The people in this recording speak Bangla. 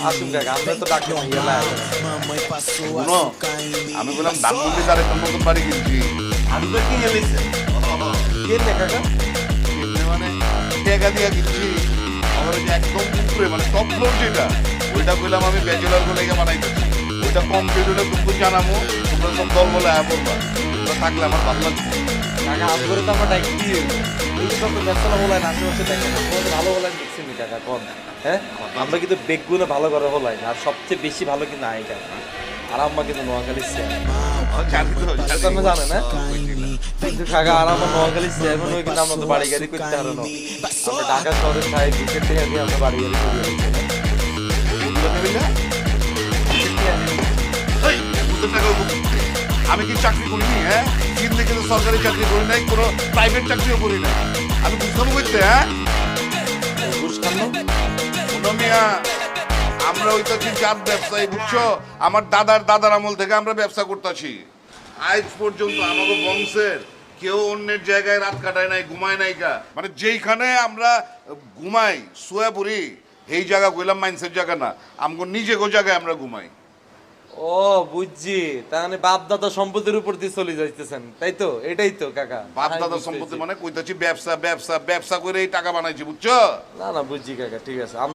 আসুন কাকা, আমরা তো ডাকি ভাইয়া। শুনো, আমি বললাম ধানমন্ডি তার একটা নতুন বাড়ি কিনছি। আমি তো কিনে নিয়েছি। কে নে কাকা? এমনি মানে টাকা দিয়া কিনছি। আমার ওই যে একদম উপরে মানে টপ ফ্লোর যেটা, ওইটা বললাম আমি ব্যাচেলার বলে বানাইতেছি। ওইটা কমপ্লিট হলে তুমি জানাবো, তোমরা সব দল বলে আয়া পড়বা। তোমরা থাকলে আমার ভালো লাগবে। কাকা আমি করে তো আমরা ডাকি দিয়ে এই সব ব্যবসা হলাই না, আশেপাশে দেখেন না, তোমাদের ভালো হলাই দেখছি নি কাকা কোন? হ্যাঁ, আমরা কিন্তু বেগুনে ভালো করে হলাই না, আর সবচেয়ে বেশি ভালো কিন্তু আই কাকা। আর আম্মা কিন্তু নোয়াখালীর চেয়ারম্যান। জানি তো, এটা তো জানে না কিন্তু কাকা, আর আমার নোয়াখালীর চেয়ারম্যান হয়ে কিন্তু আমরা তো বাড়ি গাড়ি করতে পারো না। আমরা ঢাকা শহরে খাই, দুঃখের থেকে দিয়ে আমরা বাড়ি গাড়ি করি। আমি কি চাকরি করিনি? হ্যাঁ, কিন্তু কিন্তু সরকারি চাকরি করি নাই, কোনো প্রাইভেট চাকরিও করি নাই। আমি বুঝলাম বুঝতে, হ্যাঁ ঘুষ খানো শোনো মিয়া, আমরা হইতাছি জাত ব্যবসায়ী, বুঝছো? আমার দাদার আমল থেকে আমরা ব্যবসা করতেছি। আজ পর্যন্ত আমাকে বংশের কেউ অন্যের জায়গায় রাত কাটায় নাই, ঘুমায় নাই কা। মানে যেইখানে আমরা ঘুমাই শুয়ে পড়ি, এই জায়গা কইলাম মাইন্সের জায়গা না, আমগো নিজে গো জায়গায় আমরা ঘুমাই। ও বুঝছি, তাহলে বাপ দাদা সম্পত্তির উপর দিয়ে চলে যাইতেছেন, তাই তো? এটাই তো কাকা, বাপ দাদার সম্পত্তি মানে কইতাছি ব্যবসা ব্যবসা ব্যবসা করে এই টাকা বানাইছি, বুঝছো? না না বুঝছি কাকা, ঠিক আছে।